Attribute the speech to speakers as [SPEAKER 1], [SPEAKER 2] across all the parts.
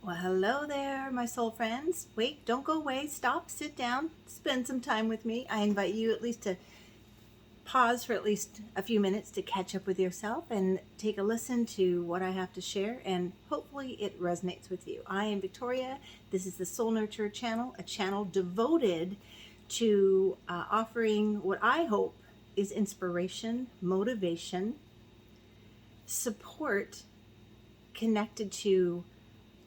[SPEAKER 1] Well, hello there, my soul friends. Wait, don't go away. Stop, sit down, spend some time with me. I invite you at least to pause for at least a few minutes to catch up with yourself and take a listen to what I have to share, and hopefully it resonates with you. I am Victoria. This is the Soul Nurture channel, a channel devoted to offering what I hope is inspiration, motivation, support connected to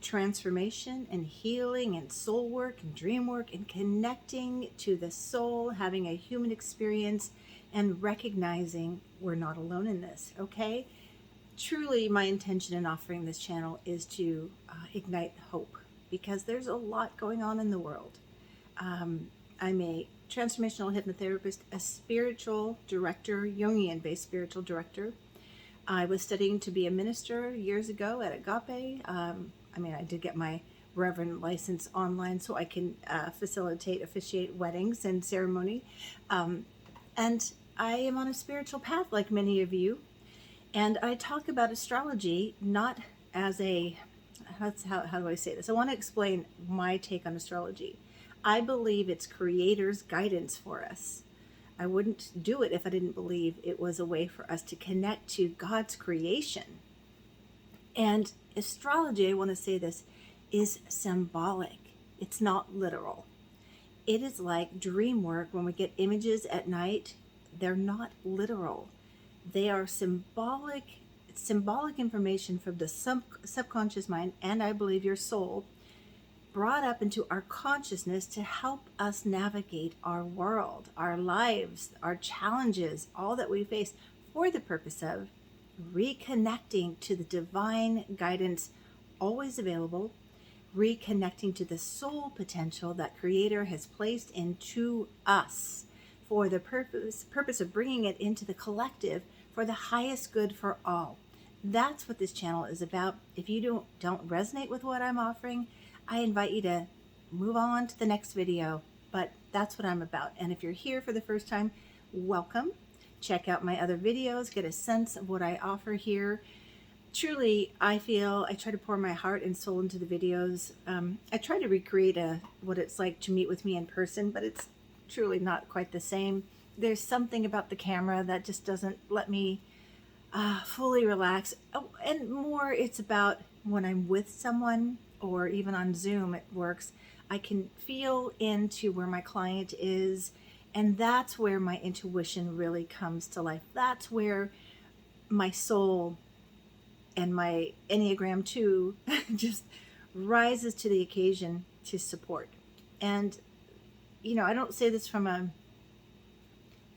[SPEAKER 1] transformation and healing and soul work and dream work and connecting to the soul, having a human experience, and recognizing we're not alone in this, okay? Truly, my intention in offering this channel is to ignite hope because there's a lot going on in the world. I'm a transformational hypnotherapist, a spiritual director, Jungian based spiritual director. I was studying to be a minister years ago at Agape. I did get my Reverend license online so I can officiate weddings and ceremony. And I am on a spiritual path like many of you. And I talk about astrology not as how do I say this? I want to explain my take on astrology. I believe it's Creator's guidance for us. I wouldn't do it if I didn't believe it was a way for us to connect to God's creation. And astrology, I want to say this, is symbolic. It's not literal. It is like dream work when we get images at night. They're not literal. They are symbolic information from the subconscious mind, and I believe your soul, brought up into our consciousness to help us navigate our world, our lives, our challenges, all that we face, for the purpose of reconnecting to the divine guidance always available, reconnecting to the soul potential that Creator has placed into us for the purpose of bringing it into the collective for the highest good for all. That's what this channel is about. If you don't resonate with what I'm offering, I invite you to move on to the next video, but that's what I'm about. And if you're here for the first time, welcome. Check out my other videos, get a sense of what I offer here. Truly, I feel I try to pour my heart and soul into the videos. I try to recreate what it's like to meet with me in person, but it's truly not quite the same. There's something about the camera that just doesn't let me fully relax. Oh, and more, it's about when I'm with someone or even on Zoom, it works. I can feel into where my client is, and that's where my intuition really comes to life. That's where my soul and my Enneagram 2 just rises to the occasion to support. And, I don't say this from a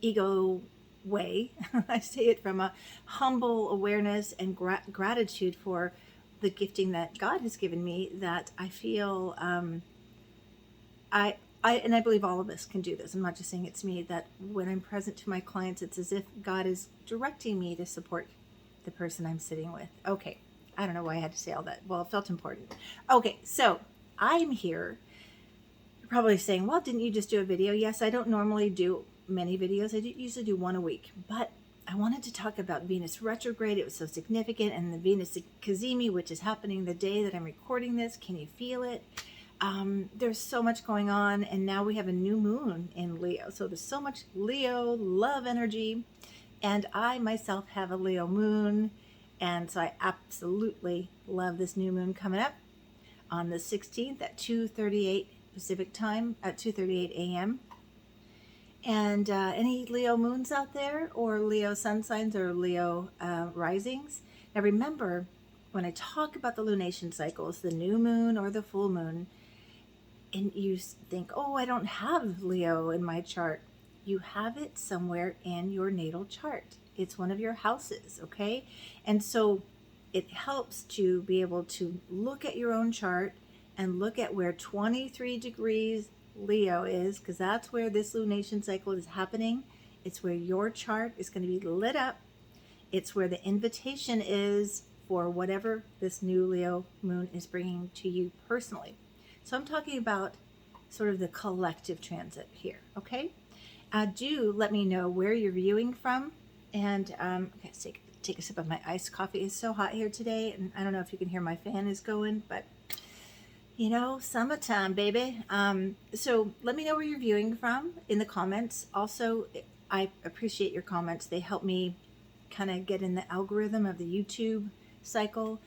[SPEAKER 1] ego way. I say it from a humble awareness and gratitude for the gifting that God has given me, that I feel I believe all of us can do this. I'm not just saying it's me, that when I'm present to my clients, it's as if God is directing me to support the person I'm sitting with. Okay, I don't know why I had to say all that. Well, it felt important. Okay, so I'm here. You're probably saying, well, didn't you just do a video? Yes, I don't normally do many videos. I usually do one a week, but I wanted to talk about Venus retrograde. It was so significant, and the Venus Cazimi, which is happening the day that I'm recording this. Can you feel it? There's so much going on, and now we have a new moon in Leo. So there's so much Leo love energy, and I myself have a Leo moon, and so I absolutely love this new moon coming up on the 16th at 2:38 Pacific time, at 2:38 a.m. And any Leo moons out there, or Leo sun signs, or Leo risings? Now remember, when I talk about the lunation cycles, the new moon or the full moon, and you think, oh, I don't have Leo in my chart. You have it somewhere in your natal chart. It's one of your houses, okay? And so it helps to be able to look at your own chart and look at where 23 degrees Leo is, because that's where this lunation cycle is happening. It's where your chart is going to be lit up. It's where the invitation is for whatever this new Leo moon is bringing to you personally. So I'm talking about sort of the collective transit here, okay? Do let me know where you're viewing from. And okay, take a sip of my iced coffee. It's so hot here today, and I don't know if you can hear my fan is going, but You know, summertime, baby. So let me know where you're viewing from in the comments. Also, I appreciate your comments. They help me kind of get in the algorithm of the YouTube cycle.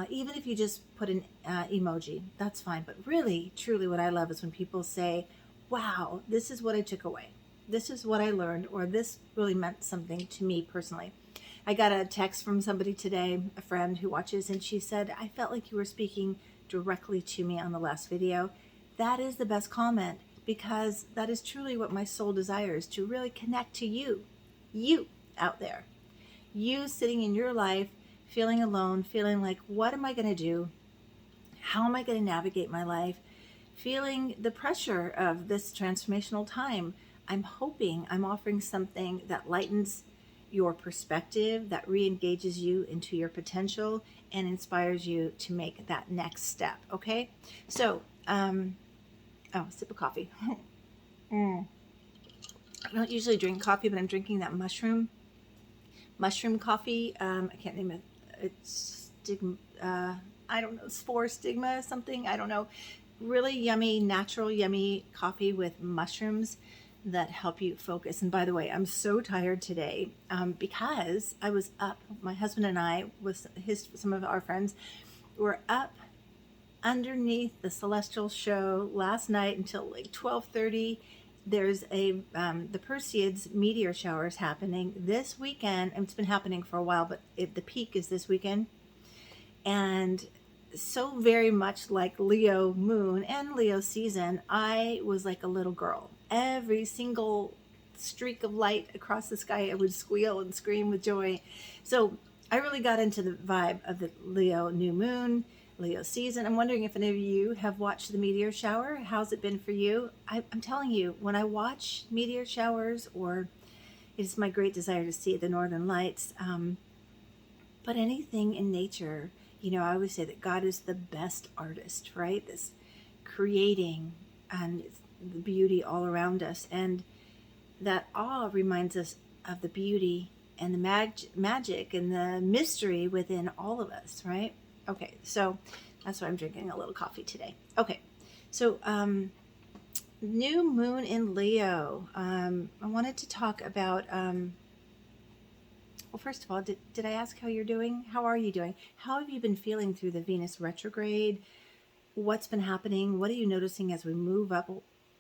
[SPEAKER 1] Even if you just put an emoji, that's fine. But really, truly, what I love is when people say, wow, this is what I took away. This is what I learned, or this really meant something to me personally. I got a text from somebody today, a friend who watches, and she said, I felt like you were speaking directly to me on the last video. That is the best comment, because that is truly what my soul desires, to really connect to you out there. You sitting in your life, feeling alone, feeling like, what am I going to do? How am I going to navigate my life? Feeling the pressure of this transformational time. I'm hoping I'm offering something that lightens your perspective, that re-engages you into your potential and inspires you to make that next step. Okay, so oh, sip of coffee. I don't usually drink coffee, but I'm drinking that mushroom coffee. I can't name it. It's stigma. I don't know, spore stigma something. I don't know. Really yummy, natural, yummy coffee with mushrooms that help you focus. And by the way, I'm so tired today because I was up. My husband and I, with some of our friends, were up underneath the celestial show last night until like 12:30. There's the Perseids meteor showers happening this weekend, and it's been happening for a while, but the peak is this weekend. And so very much like Leo moon and Leo season, I was like a little girl. Every single streak of light across the sky, I would squeal and scream with joy. So I really got into the vibe of the Leo new moon, Leo season. I'm wondering if any of you have watched the meteor shower. How's it been for you? I'm telling you, when I watch meteor showers, or it's my great desire to see the northern lights, but anything in nature, you know, I always say that God is the best artist, right? This creating and the beauty all around us. And that awe reminds us of the beauty and the magic and the mystery within all of us, right? Okay, so that's why I'm drinking a little coffee today. Okay, so new moon in Leo. I wanted to talk about, well, first of all, did I ask how you're doing? How are you doing? How have you been feeling through the Venus retrograde? What's been happening? What are you noticing as we move up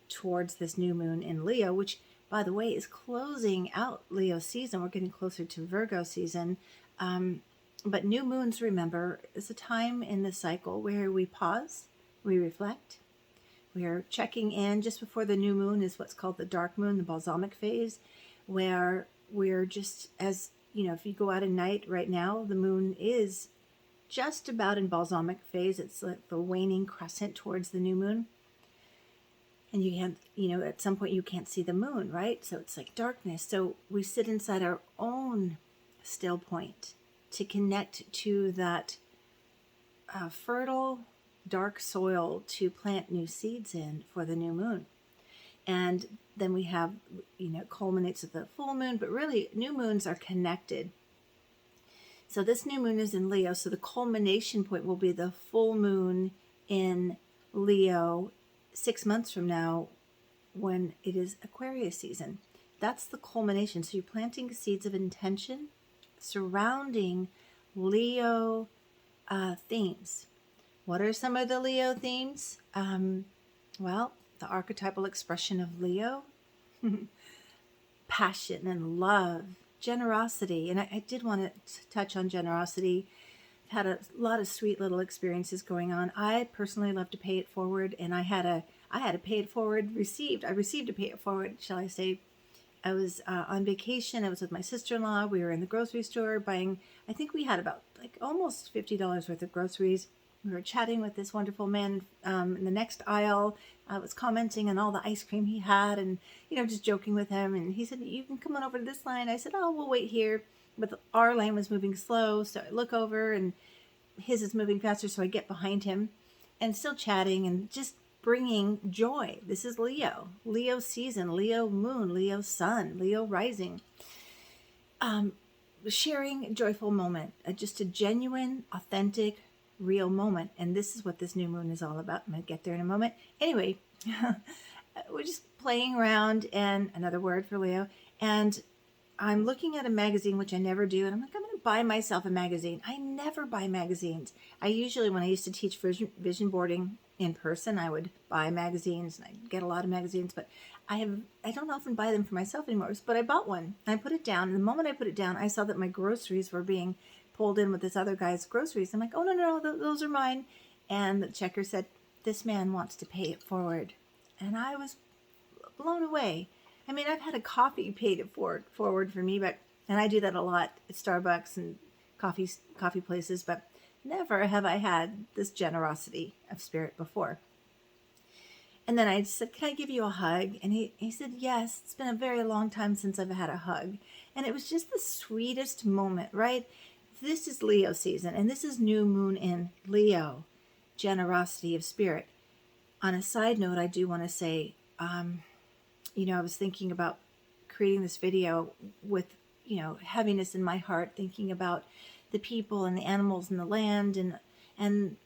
[SPEAKER 1] towards this new moon in Leo, which, by the way, is closing out Leo season? We're getting closer to Virgo season. But new moons, remember, is a time in the cycle where we pause, we reflect, we are checking in. Just before the new moon is what's called the dark moon, the balsamic phase, where we're just, as you know, if you go out at night right now, the moon is just about in balsamic phase. It's like the waning crescent towards the new moon. And you can't, you know, at some point you can't see the moon, right? So it's like darkness. So we sit inside our own still point to connect to that fertile, dark soil to plant new seeds in for the new moon. And then we have, you know, culminates with the full moon, but really new moons are connected. So this new moon is in Leo, so the culmination point will be the full moon in Leo 6 months from now, when it is Aquarius season. That's the culmination. So you're planting seeds of intention surrounding Leo themes. What are some of the Leo themes? Well, the archetypal expression of Leo, passion and love, generosity. And I did want to touch on generosity. I've had a lot of sweet little experiences going on. I personally love to pay it forward, and I had a pay it forward received. I received a pay it forward, shall I say. I was on vacation. I was with my sister-in-law. We were in the grocery store buying, I think we had about like almost $50 worth of groceries. We were chatting with this wonderful man in the next aisle. I was commenting on all the ice cream he had, and, you know, just joking with him. And he said, you can come on over to this line. I said, oh, we'll wait here. But our lane was moving slow, so I look over, and his is moving faster, so I get behind him and still chatting and just bringing joy. This is Leo season, Leo moon, Leo sun, Leo rising. Sharing a joyful moment, just a genuine, authentic, real moment. And this is what this new moon is all about. I'm going to get there in a moment. Anyway, we're just playing around, and another word for Leo. And I'm looking at a magazine, which I never do. And I'm like, I'm going to buy myself a magazine. I never buy magazines. I usually, when I used to teach vision boarding in person, I would buy magazines, and I get a lot of magazines, but I don't often buy them for myself anymore. But I bought one and I put it down. And the moment I put it down, I saw that my groceries were being pulled in with this other guy's groceries. I'm like, oh, no, those are mine. And the checker said, this man wants to pay it forward. And I was blown away. I mean, I've had a coffee paid it forward for me, and I do that a lot at Starbucks and coffee places, but never have I had this generosity of spirit before. And then I said, can I give you a hug? And he said, yes, it's been a very long time since I've had a hug. And it was just the sweetest moment, right? This is Leo season, and this is new moon in Leo, generosity of spirit. On a side note, I do want to say, I was thinking about creating this video with, heaviness in my heart, thinking about the people and the animals and the land and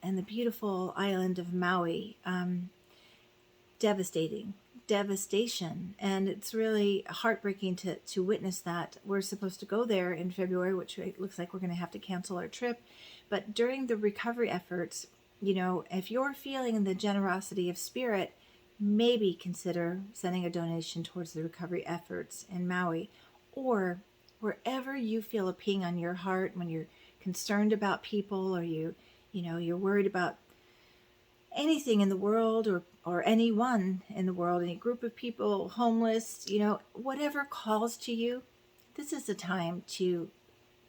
[SPEAKER 1] the beautiful island of Maui. Devastation. And it's really heartbreaking to witness that. We're supposed to go there in February, which it looks like we're going to have to cancel our trip. But during the recovery efforts, if you're feeling the generosity of spirit, maybe consider sending a donation towards the recovery efforts in Maui, or wherever you feel a ping on your heart when you're concerned about people, or you're worried about anything in the world, or anyone in the world, any group of people, homeless, whatever calls to you. This is the time to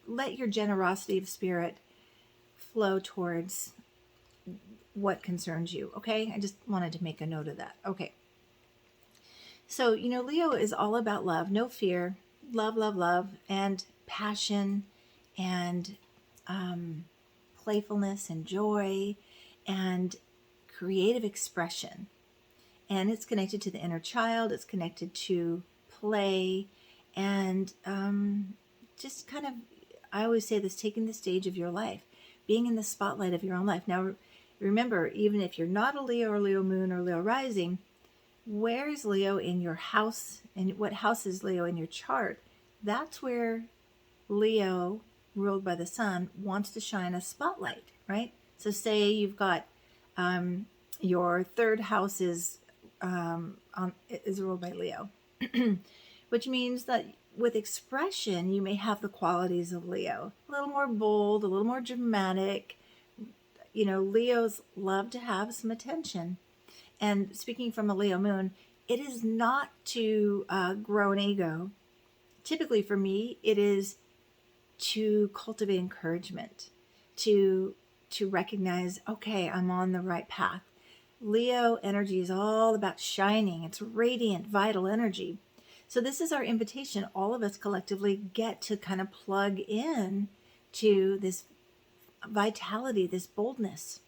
[SPEAKER 1] let your generosity of spirit flow towards what concerns you. Okay, I just wanted to make a note of that. Okay, so Leo is all about love, no fear, love, and passion, and playfulness, and joy, and creative expression. And it's connected to the inner child. It's connected to play, and just kind of, I always say this, taking the stage of your life, being in the spotlight of your own life. Now, remember, even if you're not a Leo or Leo moon or Leo rising, where is Leo in your house, and what house is Leo in your chart? That's where Leo, ruled by the sun, wants to shine a spotlight, right? So say you've got your third house is ruled by Leo, which means that with expression, you may have the qualities of Leo, a little more bold, a little more dramatic. Leos love to have some attention. And speaking from a Leo moon, it is not to grow an ego. Typically for me, it is to cultivate encouragement, to recognize, okay, I'm on the right path. Leo energy is all about shining. It's radiant, vital energy. So this is our invitation. All of us collectively get to kind of plug in to this vitality, this boldness,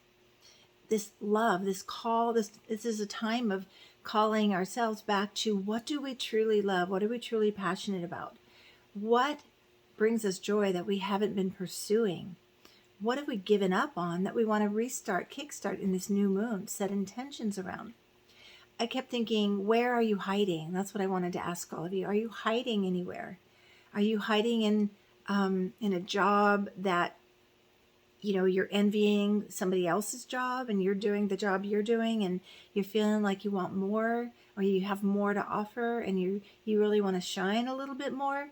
[SPEAKER 1] this love, this call. This is a time of calling ourselves back to, what do we truly love? What are we truly passionate about? What brings us joy that we haven't been pursuing? What have we given up on that we want to restart, kickstart in this new moon, set intentions around? I kept thinking, where are you hiding? That's what I wanted to ask all of you. Are you hiding anywhere? Are you hiding in a job that you're envying somebody else's job, and you're doing the job you're doing, and you're feeling like you want more, or you have more to offer, and you really want to shine a little bit more?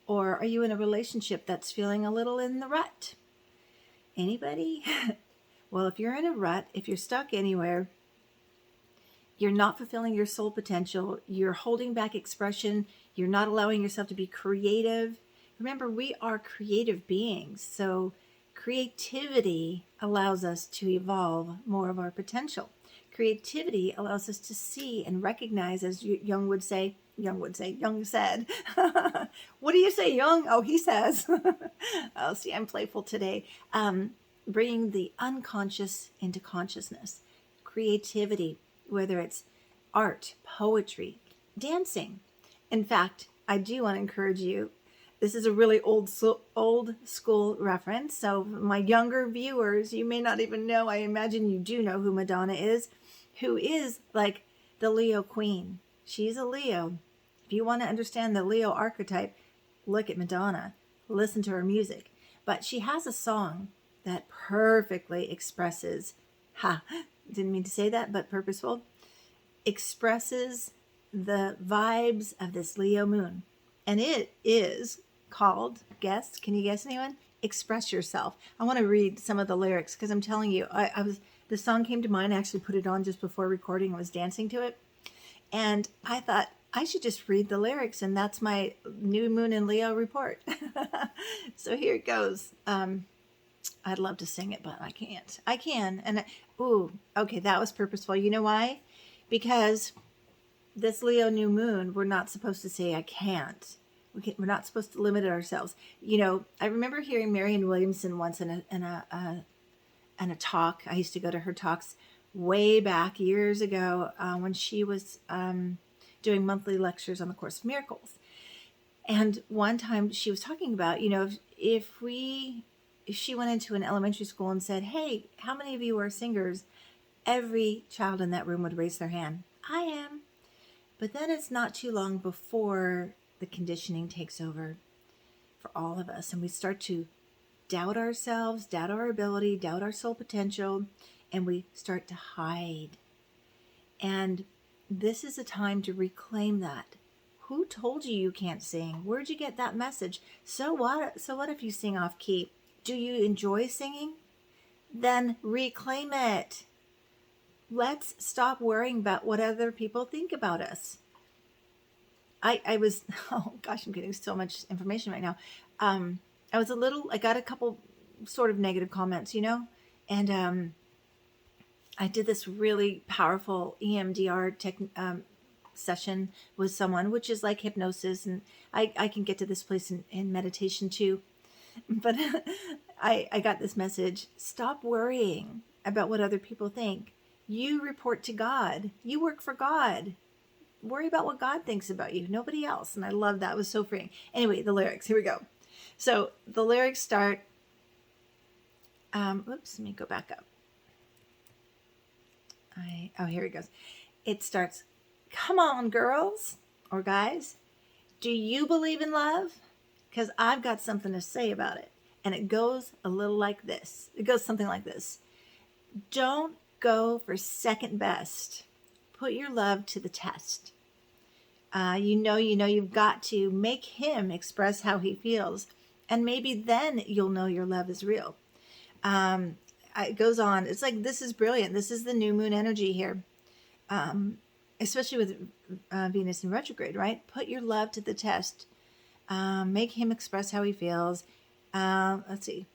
[SPEAKER 1] Or are you in a relationship that's feeling a little in the rut? Anybody? Well, if you're in a rut, if you're stuck anywhere, you're not fulfilling your soul potential, you're holding back expression, you're not allowing yourself to be creative. Remember, we are creative beings, so creativity allows us to evolve more of our potential. Creativity allows us to see and recognize, as Jung said. What do you say, Jung? Oh, he says. Oh, see, I'm playful today. Bringing the unconscious into consciousness. Creativity, whether it's art, poetry, dancing. In fact, I do want to encourage you, This is a really old school reference. So my younger viewers, you may not even know, I imagine you do know who Madonna is, who is like the Leo queen. She's a Leo. If you want to understand the Leo archetype, look at Madonna, listen to her music. But she has a song that perfectly expresses, didn't mean to say that, but purposeful, expresses the vibes of this Leo moon. And it is called, guess, can you guess anyone? Express Yourself. I want to read some of the lyrics because I'm telling you, the song came to mind. I actually put it on just before recording. I was dancing to it. And I thought I should just read the lyrics, and that's my new moon in Leo report. So here it goes. I'd love to sing it, but I can't. I can. And okay, that was purposeful. You know why? Because this Leo new moon, we're not supposed to say I can't. We're not supposed to limit ourselves. You know, I remember hearing Marianne Williamson once in a talk. I used to go to her talks way back years ago when she was doing monthly lectures on the Course of Miracles. And one time she was talking about, you know, if she went into an elementary school and said, hey, how many of you are singers? Every child in that room would raise their hand. I am. But then it's not too long before the conditioning takes over for all of us. And we start to doubt ourselves, doubt our ability, doubt our soul potential, and we start to hide. And this is a time to reclaim that. Who told you you can't sing? Where'd you get that message? So what? So what if you sing off key? Do you enjoy singing? Then reclaim it. Let's stop worrying about what other people think about us. I was, oh gosh, I'm getting so much information right now. I got a couple sort of negative comments, you know, and I did this really powerful EMDR session with someone, which is like hypnosis, and I can get to this place in meditation too. But I got this message: stop worrying about what other people think. You report to God. You work for God. Worry about what God thinks about you, nobody else. And I love that. It was so freeing. Anyway, the lyrics. Here we go. So the lyrics start. Let me go back up. Here it goes. It starts. Come on, girls or guys. Do you believe in love? Because I've got something to say about it. And it goes a little like this. It goes something like this. Don't go for second best. Put your love to the test. You've got to make him express how he feels. And maybe then you'll know your love is real. It goes on. It's like, this is brilliant. This is the new moon energy here. Especially with Venus in retrograde, right? Put your love to the test. Make him express how he feels. Let's see.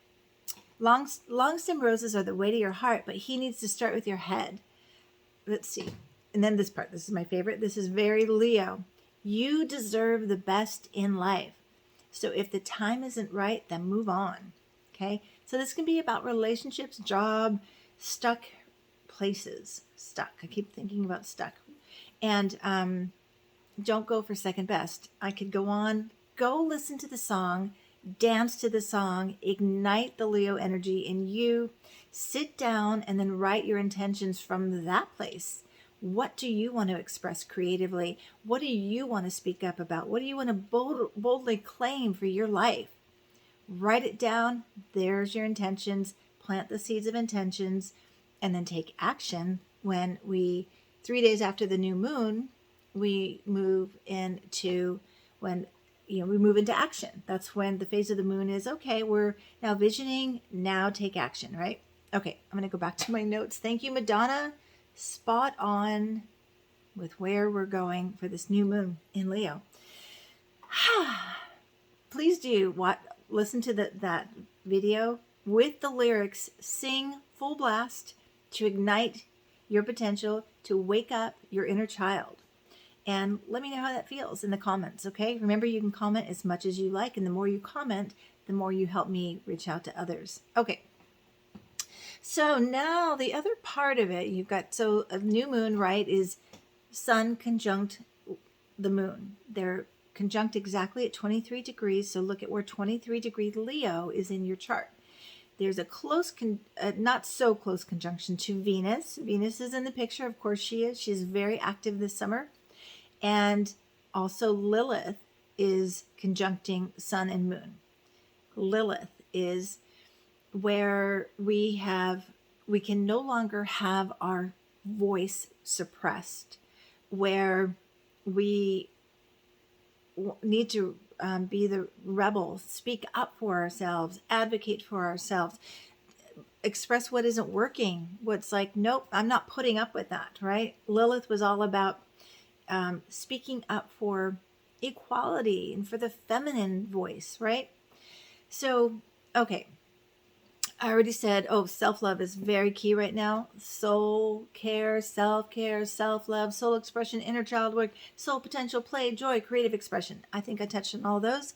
[SPEAKER 1] Long stem roses are the way to your heart, but he needs to start with your head. Let's see. And then this part, this is my favorite. This is very Leo. You deserve the best in life. So if the time isn't right, then move on. Okay. So this can be about relationships, job, stuck places. Stuck. I keep thinking about stuck. And don't go for second best. I could go on. Go listen to the song. Dance to the song. Ignite the Leo energy in you. Sit down and then write your intentions from that place. What do you want to express creatively? What do you want to speak up about? What do you want to boldly claim for your life? Write it down. There's your intentions. Plant the seeds of intentions, and then take action. When 3 days after the new moon, we move into we move into action. That's when the phase of the moon is, okay, we're now visioning, now take action, right? Okay, I'm going to go back to my notes. Thank you, Madonna. Spot on with where we're going for this new moon in Leo. Please do listen to that video with the lyrics. Sing full blast to ignite your potential, to wake up your inner child. And let me know how that feels in the comments, okay? Remember, you can comment as much as you like, and the more you comment, the more you help me reach out to others. Okay. So now the other part of it, you've got, so a new moon, right, is sun conjunct the moon. They're conjunct exactly at 23 degrees. So look at where 23-degree Leo is in your chart. There's a close, not so close conjunction to Venus. Venus is in the picture. Of course she is. She's very active this summer. And also Lilith is conjuncting Sun and Moon. Lilith is where we can no longer have our voice suppressed, where we need to be the rebel, speak up for ourselves, advocate for ourselves, express what isn't working, what's like, nope, I'm not putting up with that, right? Lilith was all about speaking up for equality and for the feminine voice, right? So, okay, I already said, self-love is very key right now. Soul care, self-care, self-love, soul expression, inner child work, soul potential, play, joy, creative expression. I think I touched on all those.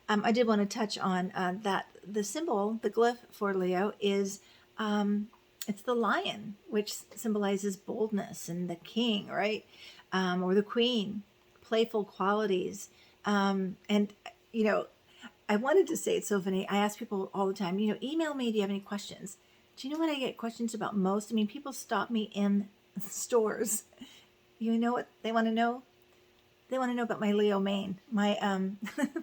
[SPEAKER 1] I did want to touch on that the symbol, the glyph for Leo is, it's the lion, which symbolizes boldness, and the king, right? Or the queen, playful qualities. And, I wanted to say, it's so funny. I ask people all the time, email me, do you have any questions? Do you know what I get questions about most? I mean, people stop me in stores. You know what they want to know? They want to know about my Leo mane, my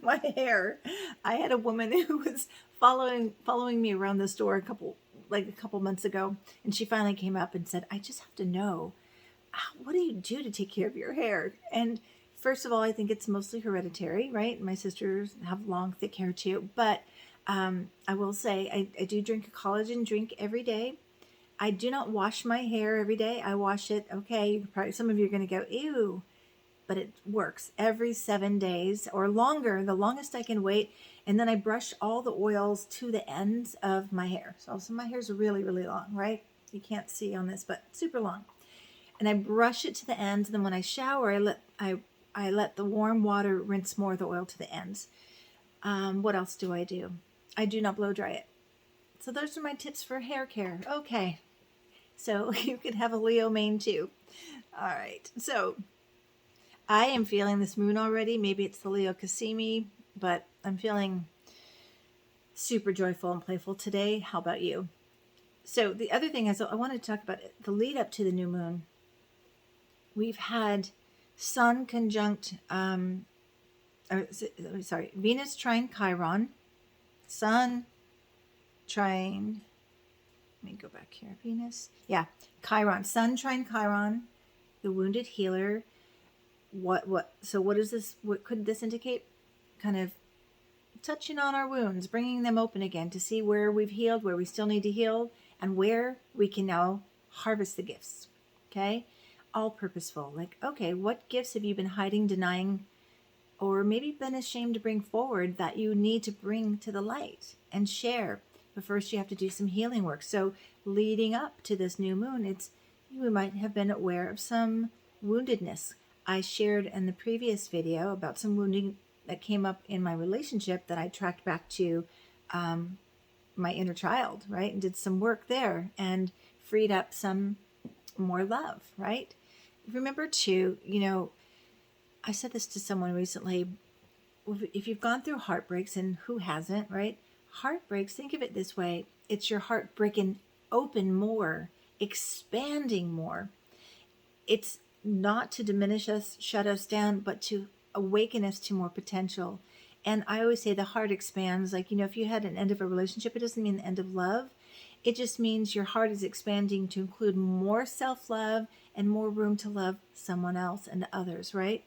[SPEAKER 1] my hair. I had a woman who was following me around the store a couple months ago, and she finally came up and said, "I just have to know, what do you do to take care of your hair?" And first of all, I think it's mostly hereditary, right? My sisters have long, thick hair too. But I will say I do drink a collagen drink every day. I do not wash my hair every day. I wash it, okay, probably some of you are going to go, ew, but it works every 7 days or longer, the longest I can wait. And then I brush all the oils to the ends of my hair. So my hair's really, really long, right? You can't see on this, but super long. And I brush it to the ends. And then when I shower, I let the warm water rinse more of the oil to the ends. What else do? I do not blow dry it. So those are my tips for hair care. Okay. So you could have a Leo mane too. All right. So I am feeling this moon already. Maybe it's the Leo Cassimi, but I'm feeling super joyful and playful today. How about you? So the other thing is, I wanted to talk about the lead up to the new moon. We've had Sun conjunct, Venus trine Chiron, Sun trine, let me go back here, Venus, Chiron, Sun trine Chiron, the wounded healer. So what is this? What could this indicate? Kind of touching on our wounds, bringing them open again to see where we've healed, where we still need to heal, and where we can now harvest the gifts. Okay? All purposeful. Like, okay, what gifts have you been hiding, denying, or maybe been ashamed to bring forward that you need to bring to the light and share? But first you have to do some healing work. So leading up to this new moon, we might have been aware of some woundedness. I shared in the previous video about some wounding that came up in my relationship that I tracked back to my inner child, right? And did some work there and freed up some more love, right? Remember too, I said this to someone recently, if you've gone through heartbreaks, and who hasn't, right? Heartbreaks, think of it this way. It's your heart breaking open more, expanding more. It's not to diminish us, shut us down, but to awaken us to more potential. And I always say the heart expands. Like, if you had an end of a relationship, it doesn't mean the end of love. It just means your heart is expanding to include more self-love and more room to love someone else and others, right?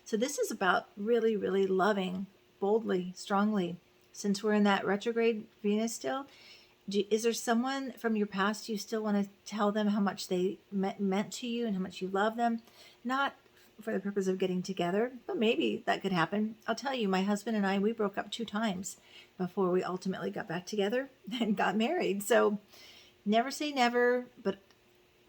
[SPEAKER 1] So this is about really, really loving boldly, strongly. Since we're in that retrograde Venus still, is there someone from your past you still want to tell them how much they meant to you and how much you love them? Not for the purpose of getting together, but maybe that could happen. I'll tell you, my husband and I, we broke up 2 times before we ultimately got back together and got married. So never say never, but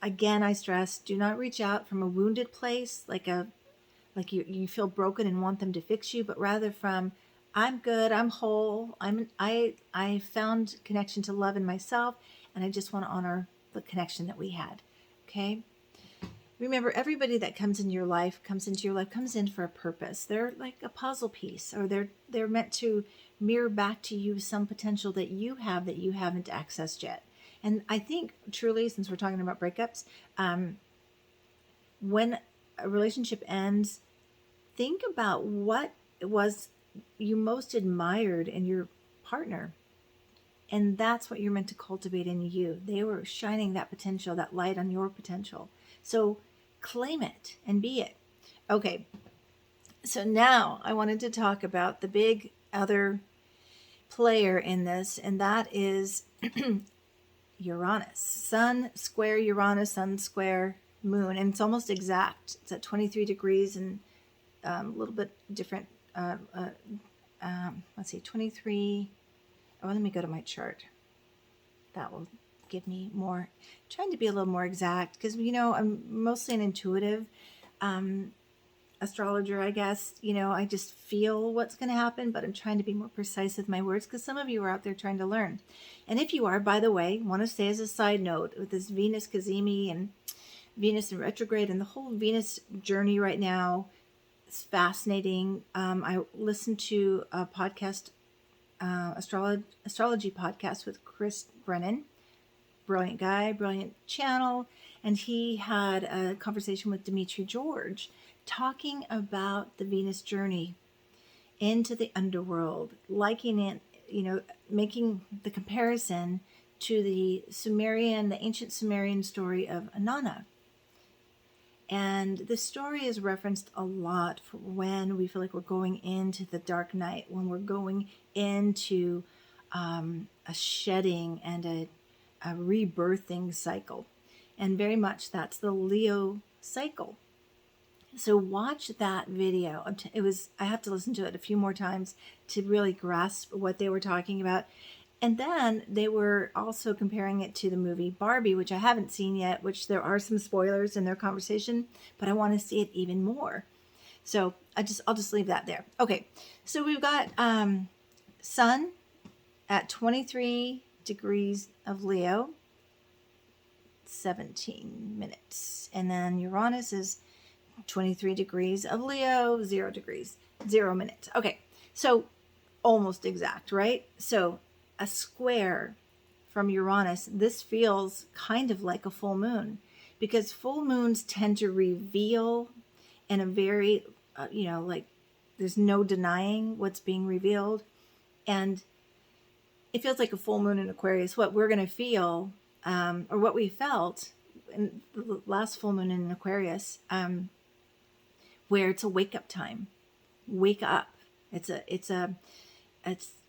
[SPEAKER 1] again, I stress, do not reach out from a wounded place, like you feel broken and want them to fix you, but rather from, I'm good, I'm whole, I found connection to love in myself, and I just want to honor the connection that we had. Okay? Remember, everybody that comes into your life comes in for a purpose. They're like a puzzle piece, or they're meant to mirror back to you some potential that you have that you haven't accessed yet. And I think truly, since we're talking about breakups, when a relationship ends, think about what it was you most admired in your partner. And that's what you're meant to cultivate in you. They were shining that potential, that light on your potential. So claim it and be it. Okay, so now I wanted to talk about the big other player in this, and that is Uranus. Sun square Uranus, Sun square Moon, and it's almost exact. It's at 23 degrees and a little bit different. Let's see, 23. Oh, let me go to my chart. That will give me more. I'm trying to be a little more exact because, I'm mostly an intuitive astrologer, I guess. I just feel what's going to happen, but I'm trying to be more precise with my words because some of you are out there trying to learn. And if you are, by the way, want to say as a side note, with this Venus Cazimi and Venus in retrograde and the whole Venus journey right now, it's fascinating. I listened to a podcast, astrology podcast with Chris Brennan. Brilliant guy, brilliant channel. And he had a conversation with Dimitri George talking about the Venus journey into the underworld, liking it, making the comparison to the ancient Sumerian story of Inanna. And this story is referenced a lot for when we feel like we're going into the dark night, when we're going into a shedding and a rebirthing cycle. And very much that's the Leo cycle. So watch that video. I have to listen to it a few more times to really grasp what they were talking about. And then they were also comparing it to the movie Barbie, which I haven't seen yet, which there are some spoilers in their conversation, but I want to see it even more. So I'll just leave that there. Okay, so we've got Sun at 23 degrees of Leo, 17 minutes. And then Uranus is 23 degrees of Leo, 0 degrees, 0 minutes. Okay, so almost exact, right? So a square from Uranus, this feels kind of like a full moon because full moons tend to reveal in a very, like there's no denying what's being revealed. And it feels like a full moon in Aquarius. What we're going to feel, or what we felt in the last full moon in Aquarius, where it's a wake up time. Wake up.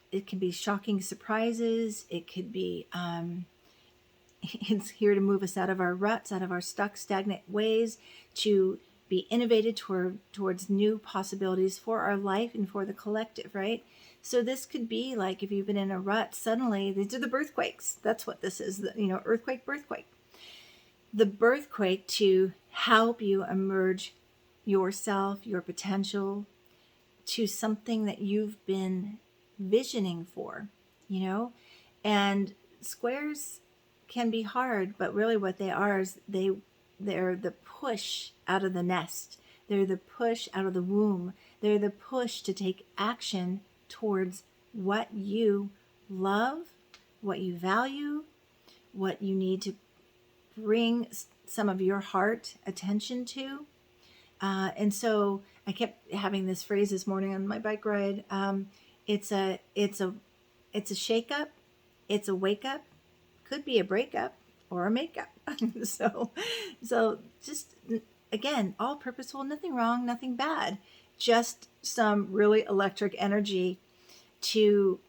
[SPEAKER 1] It can be shocking surprises. It could be, it's here to move us out of our ruts, out of our stuck, stagnant ways, to be innovated towards new possibilities for our life and for the collective, right? So this could be like if you've been in a rut, suddenly these are the birthquakes. That's what this is, earthquake. The birthquake to help you emerge yourself, your potential, to something that you've been visioning for, and squares can be hard, but really what they are is they're the push out of the nest. They're the push out of the womb. They're the push to take action towards what you love, what you value, what you need to bring some of your heart attention to. And so I kept having this phrase this morning on my bike ride. It's a shake up, it's a wake up, could be a breakup or a makeup. so just again, all purposeful, nothing wrong, nothing bad, just some really electric energy to,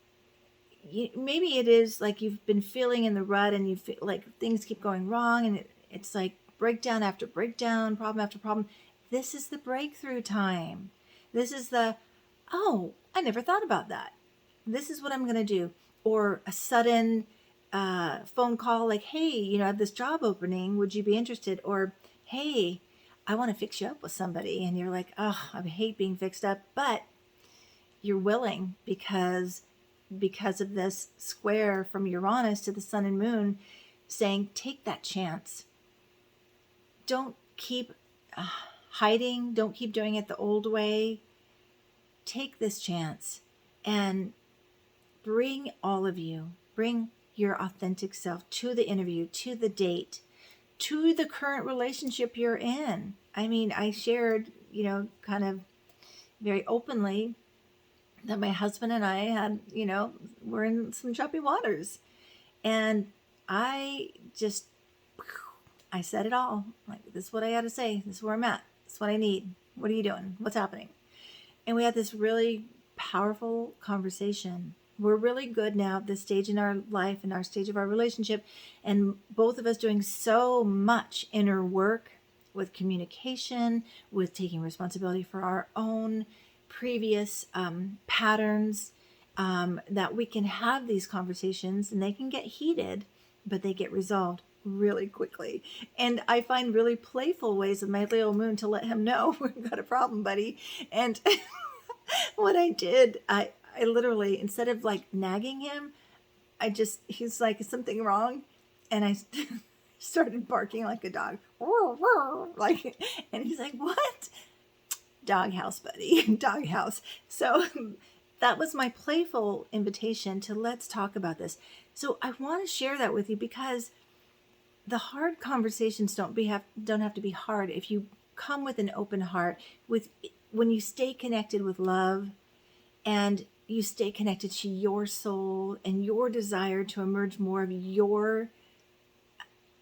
[SPEAKER 1] maybe it is like you've been feeling in the rut and you feel like things keep going wrong and it's like breakdown after breakdown, problem after problem. This is the breakthrough time. This is oh, I never thought about that. This is what I'm going to do. Or a sudden phone call like, hey, I have this job opening. Would you be interested? Or, hey, I want to fix you up with somebody. And you're like, oh, I hate being fixed up. But you're willing because of this square from Uranus to the sun and moon saying, take that chance. Don't keep hiding. Don't keep doing it the old way. Take this chance and bring all of you, bring your authentic self to the interview, to the date, to the current relationship you're in. I mean, I shared, kind of very openly that my husband and I had, we're in some choppy waters. And I just, I said it all. Like, this is what I got to say. This is where I'm at. This is what I need. What are you doing? What's happening? And we had this really powerful conversation. We're really good now at this stage in our life and our stage of our relationship. And both of us doing so much inner work with communication, with taking responsibility for our own previous patterns, that we can have these conversations and they can get heated, but they get resolved really quickly. And I find really playful ways of my Leo moon to let him know we've got a problem, buddy. And what I did, I literally, instead of like nagging him, he's like, is something wrong? And I started barking like a dog. Like, and he's like, what? Doghouse, buddy. Doghouse. So that was my playful invitation to let's talk about this. So I want to share that with you because the hard conversations don't have to be hard if you come with an open heart, when you stay connected with love and you stay connected to your soul and your desire to emerge more of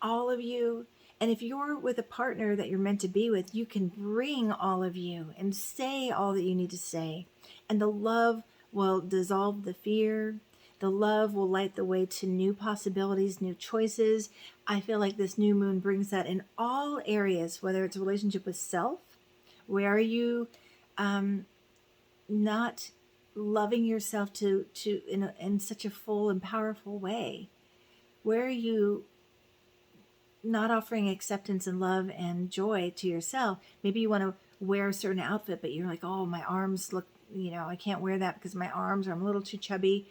[SPEAKER 1] all of you. And if you're with a partner that you're meant to be with, you can bring all of you and say all that you need to say. And the love will dissolve the fear. The love will light the way to new possibilities, new choices. I feel like this new moon brings that in all areas, whether it's a relationship with self, where are you not loving yourself in such a full and powerful way? Where are you not offering acceptance and love and joy to yourself? Maybe you want to wear a certain outfit, but you're like, oh, my arms look, I can't wear that because my arms are, I'm a little too chubby.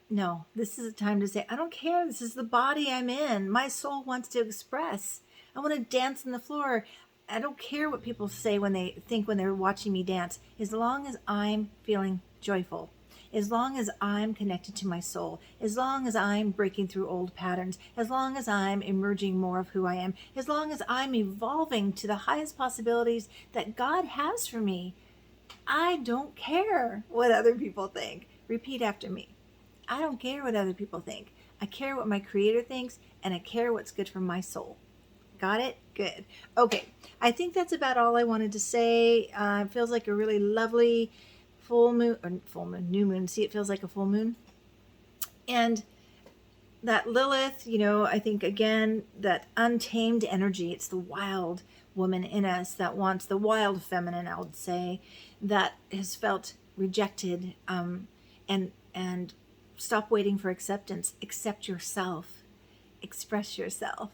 [SPEAKER 1] No, this is a time to say, I don't care. This is the body I'm in. My soul wants to express. I want to dance on the floor. I don't care what people say when they're watching me dance, as long as I'm feeling joyful, as long as I'm connected to my soul, as long as I'm breaking through old patterns, as long as I'm emerging more of who I am, as long as I'm evolving to the highest possibilities that God has for me. I don't care what other people think. Repeat after me. I don't care what other people think. I care what my Creator thinks, and I care what's good for my soul. Got it? Good. Okay. I think that's about all I wanted to say. It feels like a really lovely new moon. See, it feels like a full moon. And that Lilith, I think again, that untamed energy, it's the wild woman in us that wants the wild feminine, I would say, that has felt rejected, and stop waiting for acceptance. Accept yourself. Express yourself.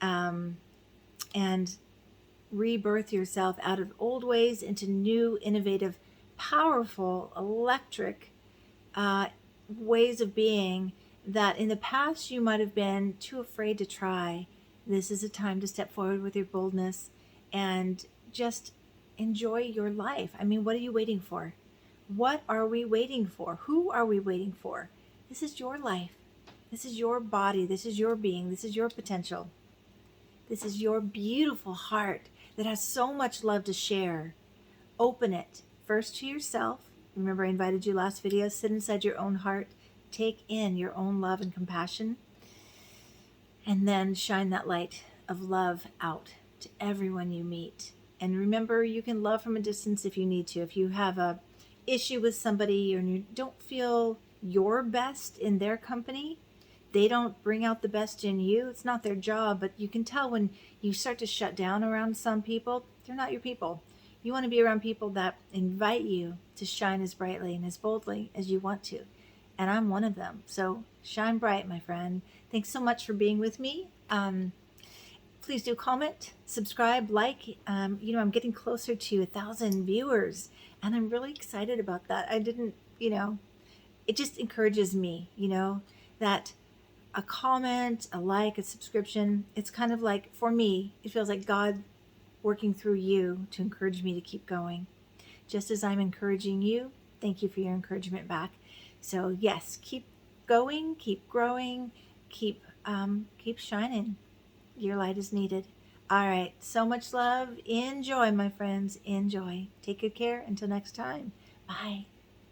[SPEAKER 1] And rebirth yourself out of old ways into new, innovative, powerful, electric ways of being that in the past you might have been too afraid to try. This is a time to step forward with your boldness and just enjoy your life. I mean, what are you waiting for? What are we waiting for? Who are we waiting for? This is your life. This is your body. This is your being. This is your potential. This is your beautiful heart that has so much love to share. Open it first to yourself. Remember, I invited you last video. Sit inside your own heart. Take in your own love and compassion. And then shine that light of love out to everyone you meet. And remember, you can love from a distance if you need to. If you have a issue with somebody and you don't feel your best in their company, they don't bring out the best in you, it's not their job. But you can tell when you start to shut down around some people, they're not your people. You want to be around people that invite you to shine as brightly and as boldly as you want to. And I'm one of them. So shine bright, my friend. Thanks so much for being with me. Please do comment, subscribe, like. I'm getting closer to 1,000 viewers, and I'm really excited about that. It just encourages me, that a comment, a like, a subscription. It's kind of like, for me, it feels like God working through you to encourage me to keep going. Just as I'm encouraging you, thank you for your encouragement back. So yes, keep going, keep growing, keep shining. Your light is needed. All right, so much love. Enjoy, my friends. Enjoy. Take good care. Until next time. Bye.